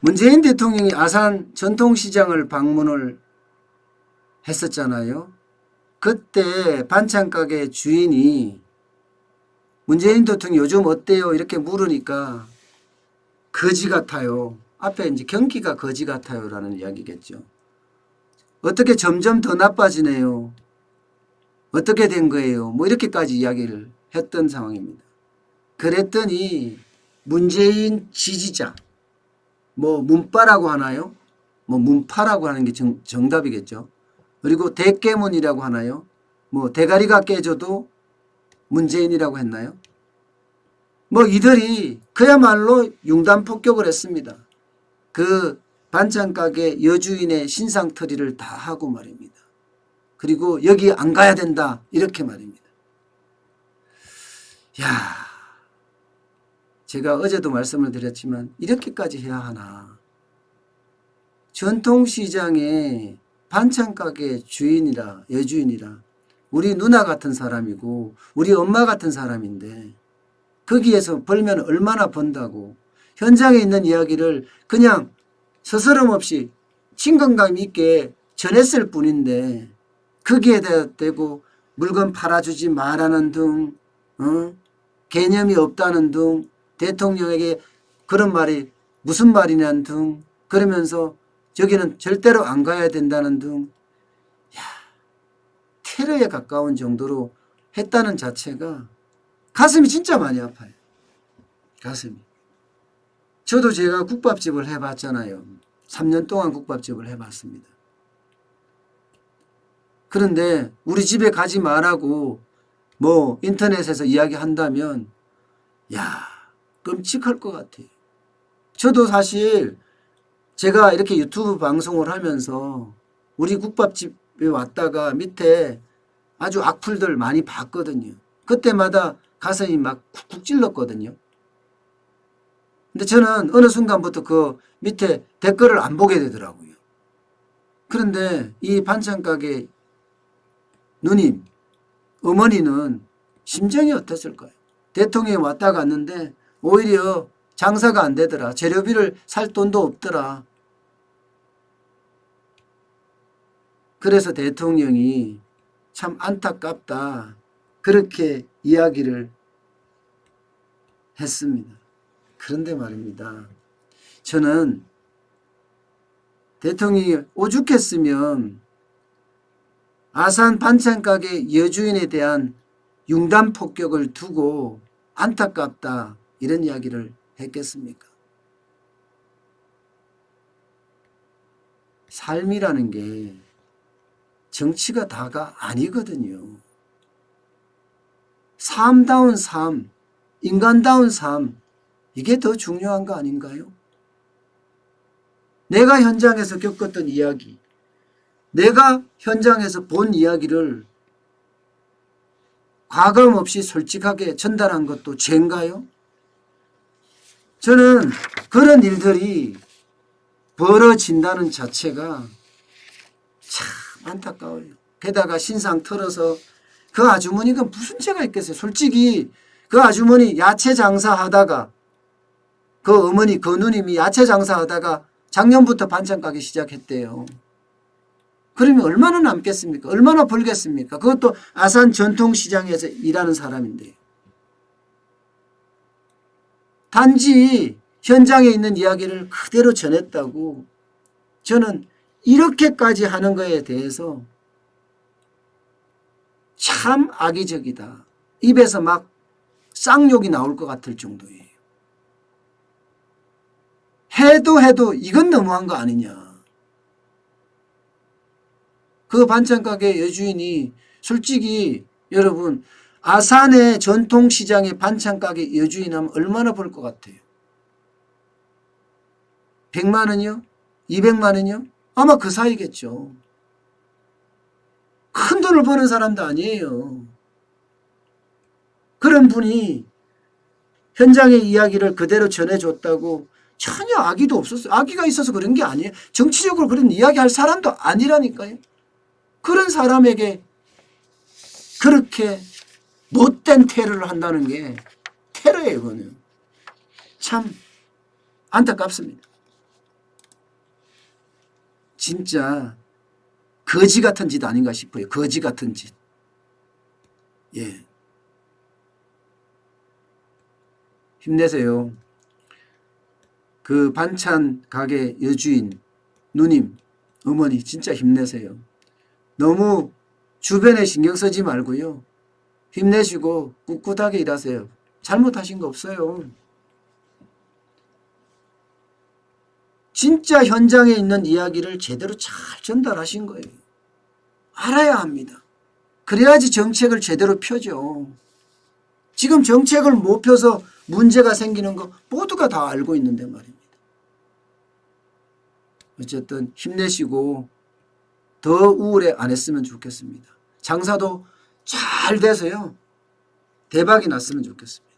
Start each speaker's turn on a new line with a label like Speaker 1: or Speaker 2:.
Speaker 1: 문재인 대통령이 아산 전통시장을 방문을 했었잖아요. 그때 반찬가게 주인이 문재인 대통령 요즘 어때요? 이렇게 물으니까 거지 같아요. 앞에 이제 경기가 거지 같아요 라는 이야기겠죠. 어떻게 점점 더 나빠지네요. 어떻게 된 거예요? 뭐 이렇게까지 이야기를 했던 상황입니다. 그랬더니 문재인 지지자, 뭐 문파라고 하나요? 뭐 문파라고 하는 게 정답이겠죠. 그리고 대깨문이라고 하나요? 뭐 대가리가 깨져도 문재인이라고 했나요? 뭐 이들이 그야말로 융단 폭격을 했습니다. 그 반찬가게 여주인의 신상털이를 다 하고 말입니다. 그리고 여기 안 가야 된다 이렇게 말입니다. 야, 제가 어제도 말씀을 드렸지만 이렇게까지 해야 하나. 전통시장의 반찬가게 주인이라 여주인이라 우리 누나 같은 사람이고 우리 엄마 같은 사람인데 거기에서 벌면 얼마나 번다고 현장에 있는 이야기를 그냥 서스럼 없이 친근감 있게 전했을 뿐인데 거기에 대고 물건 팔아주지 말라는 등 개념이 없다는 등 대통령에게 그런 말이 무슨 말이냐는 등 그러면서 저기는 절대로 안 가야 된다는 등 테러에 가까운 정도로 했다는 자체가 가슴이 진짜 많이 아파요. 가슴이. 저도 제가 국밥집을 해봤잖아요. 3년 동안 국밥집을 해봤습니다. 그런데 우리 집에 가지 말라고 뭐 인터넷에서 이야기한다면 야, 끔찍할 것 같아요. 저도 사실 제가 이렇게 유튜브 방송을 하면서 우리 국밥집에 왔다가 밑에 아주 악플들 많이 봤거든요. 그때마다 가슴이 막 쿡쿡 찔렀거든요. 근데 저는 어느 순간부터 그 밑에 댓글을 안 보게 되더라고요. 그런데 이 반찬가게 누님, 어머니는 심정이 어땠을까요? 대통령이 왔다 갔는데 오히려 장사가 안 되더라. 재료비를 살 돈도 없더라. 그래서 대통령이 참 안타깝다. 그렇게 이야기를 했습니다. 그런데 말입니다. 저는 대통령이 오죽했으면 아산 반찬가게 여주인에 대한 융단 폭격을 두고 안타깝다 이런 이야기를 했겠습니까? 삶이라는 게 정치가 다가 아니거든요. 삶다운 삶, 인간다운 삶 이게 더 중요한 거 아닌가요? 내가 현장에서 겪었던 이야기, 내가 현장에서 본 이야기를 과감 없이 솔직하게 전달한 것도 죄인가요? 저는 그런 일들이 벌어진다는 자체가 참 안타까워요. 게다가 신상 털어서 그 아주머니가 무슨 죄가 있겠어요. 솔직히 그 아주머니 야채 장사하다가 그 어머니 그 누님이 야채 장사하다가 작년부터 반찬 가게 시작했대요. 그러면 얼마나 남겠습니까? 얼마나 벌겠습니까? 그것도 아산 전통시장에서 일하는 사람인데요. 단지 현장에 있는 이야기를 그대로 전했다고 저는 이렇게까지 하는 거에 대해서 참 악의적이다. 입에서 막 쌍욕이 나올 것 같을 정도예요. 해도 이건 너무한 거 아니냐. 그 반찬가게 여주인이 솔직히 여러분 아산의 전통시장의 반찬가게 여주인하면 얼마나 벌 것 같아요? 100만 원이요? 200만 원이요? 아마 그 사이겠죠. 큰 돈을 버는 사람도 아니에요. 그런 분이 현장의 이야기를 그대로 전해줬다고 전혀 악의도 없었어요. 악의가 있어서 그런 게 아니에요. 정치적으로 그런 이야기할 사람도 아니라니까요. 그런 사람에게 그렇게 못된 테러를 한다는 게 테러예요. 그거는 참 안타깝습니다. 진짜 거지 같은 짓 아닌가 싶어요. 거지 같은 짓. 예. 힘내세요. 그 반찬 가게 여주인 누님, 어머니 진짜 힘내세요. 너무 주변에 신경 쓰지 말고요. 힘내시고 꿋꿋하게 일하세요. 잘못하신 거 없어요. 진짜 현장에 있는 이야기를 제대로 잘 전달하신 거예요. 알아야 합니다. 그래야지 정책을 제대로 펴죠. 지금 정책을 못 펴서 문제가 생기는 거 모두가 다 알고 있는데 말입니다. 어쨌든 힘내시고 더 우울해 안 했으면 좋겠습니다. 장사도 잘 돼서요. 대박이 났으면 좋겠습니다.